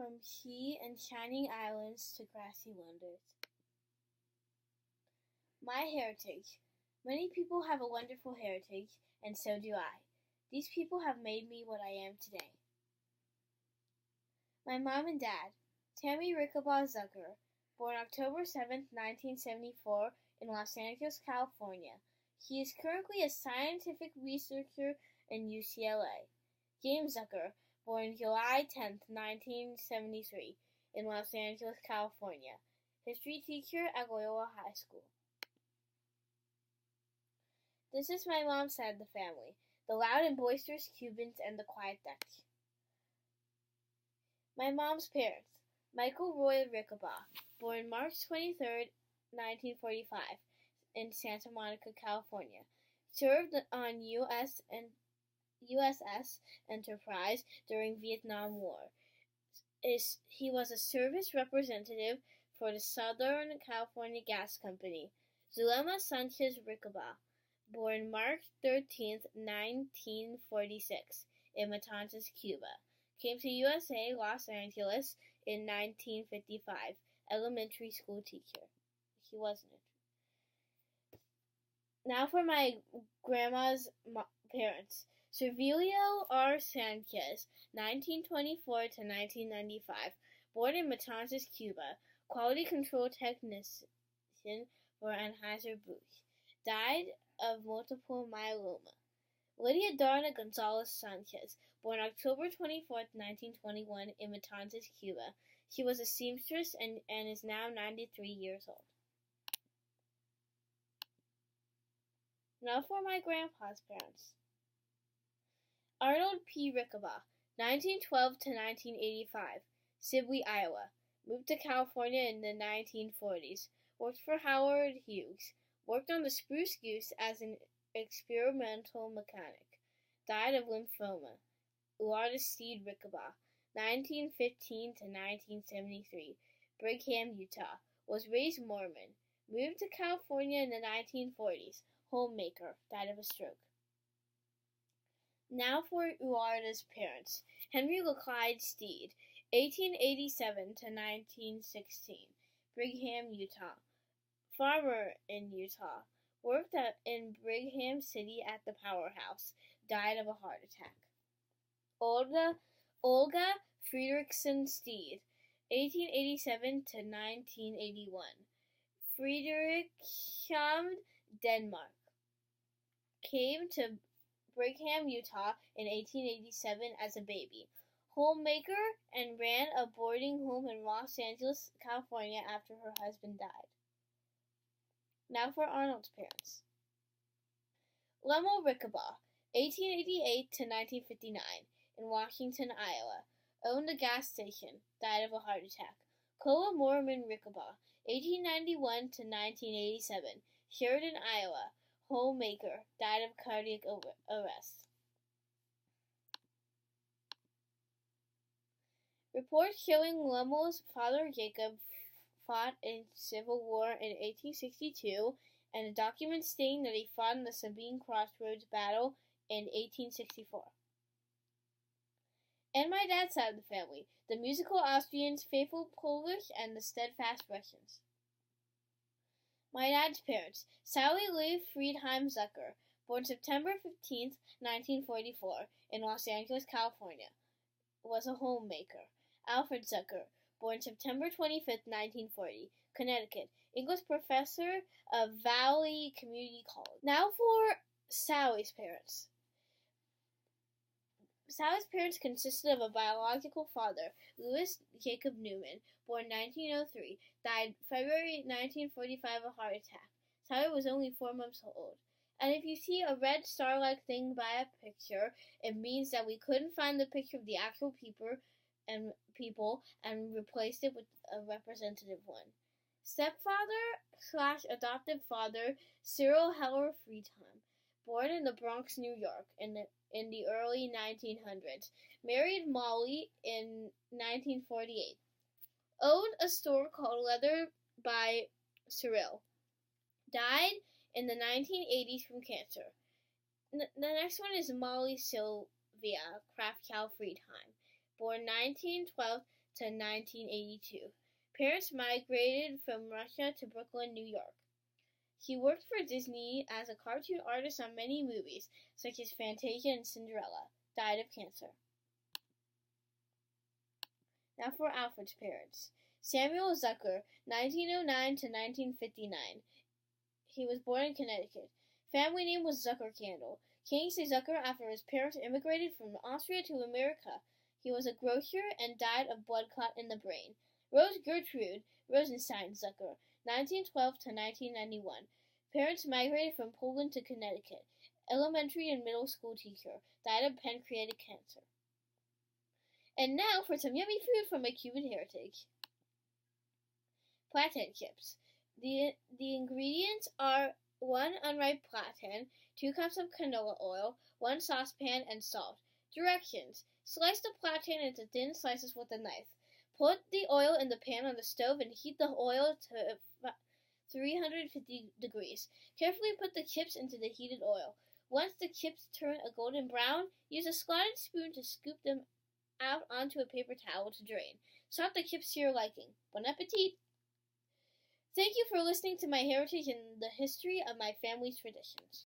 From sea and shining islands to grassy wonders. My heritage. Many people have a wonderful heritage, and so do I. These people have made me what I am today. My mom and dad. Tammy Rickabaugh Zucker, born October 7, 1974, in Los Angeles, California. He is currently a scientific researcher in UCLA. James Zucker, born July 10, 1973, in Los Angeles, California. History teacher at Loyola High School. This is my mom's side of the family, the loud and boisterous Cubans and the quiet Dutch. My mom's parents. Michael Roy Rickabaugh, born March 23, 1945, in Santa Monica, California. Served on USS Enterprise during Vietnam War. He was a service representative for the Southern California Gas Company. Zulema Sanchez Rickabaugh, born March 13, 1946, in Matanzas, Cuba. Came to USA, Los Angeles, in 1955, elementary school teacher. He wasn't. Now for my grandma's parents. Servilio R. Sanchez, 1924 to 1995, born in Matanzas, Cuba, quality control technician for Anheuser-Busch, died of multiple myeloma. Lydia Darna Gonzalez Sanchez, born October 24, 1921, in Matanzas, Cuba. She was a seamstress and is now 93 years old. Now for my grandpa's parents. Arnold P. Rickabaugh, 1912 to 1985, Sibley, Iowa. Moved to California in the 1940s. Worked for Howard Hughes. Worked on the Spruce Goose as an experimental mechanic. Died of lymphoma. Ularda Steed Rickabaugh, 1915 to 1973, Brigham, Utah. Was raised Mormon. Moved to California in the 1940s. Homemaker. Died of a stroke. Now for Ularda's parents. Henry LeClyde Steed, 1887 to 1916, Brigham, Utah. Farmer in Utah. Worked in Brigham City at the powerhouse. Died of a heart attack. Olga Fredrickson Steed, 1887 to 1981, Frederikshamn, Denmark. Came to Brigham, Utah in 1887 as a baby. Homemaker and ran a boarding home in Los Angeles, California after her husband died. Now for Arnold's parents. Lemuel Rickabaugh, 1888 to 1959, in Washington, Iowa. Owned a gas station. Died of a heart attack. Cola Mormon Rickabaugh, 1891 to 1987, Sheridan, Iowa. Homemaker. Died of cardiac arrest. Reports showing Lemuel's father Jacob fought in Civil War in 1862, and a document stating that he fought in the Sabine Crossroads Battle in 1864. And my dad's side of the family, the musical Austrians, faithful Polish, and the steadfast Russians. My dad's parents, Sally Lee Friedheim Zucker, born September 15, 1944, in Los Angeles, California, was a homemaker. Alfred Zucker, born September 25, 1940, Connecticut, English professor of Valley Community College. Now for Sally's parents. Sally's parents consisted of a biological father, Louis Jacob Newman, born 1903, died February 1945 of a heart attack. Sally was only 4 months old. And if you see a red star-like thing by a picture, it means that we couldn't find the picture of the actual people and replaced it with a representative one. Stepfather/adoptive father, Cyril Heller Friedheim, born in the Bronx, New York, in the early 1900s, married Molly in 1948, owned a store called Leather by Cyril, died in the 1980s from cancer. The next one is Molly Sylvia Kraftchow Friedheim, born 1912 to 1982. Parents migrated from Russia to Brooklyn, New York. He worked for Disney as a cartoon artist on many movies, such as Fantasia and Cinderella. Died of cancer. Now for Alfred's parents. Samuel Zucker, 1909 to 1959. He was born in Connecticut. Family name was Zucker Candle. King say Zucker after his parents immigrated from Austria to America. He was a grocer and died of blood clot in the brain. Rose Gertrude Rosenstein Zucker, 1912 to 1991. Parents migrated from Poland to Connecticut. Elementary and middle school teacher. Died of pancreatic cancer. And now for some yummy food from my Cuban heritage. Plantain chips. The ingredients are 1 unripe plantain, 2 cups of canola oil, 1 saucepan, and salt. Directions. Slice the plantain into thin slices with a knife. Put the oil in the pan on the stove and heat the oil to 350 degrees. Carefully put the chips into the heated oil. Once the chips turn a golden brown, use a slotted spoon to scoop them out onto a paper towel to drain. Salt the chips to your liking. Bon appetit! Thank you for listening to my heritage and the history of my family's traditions.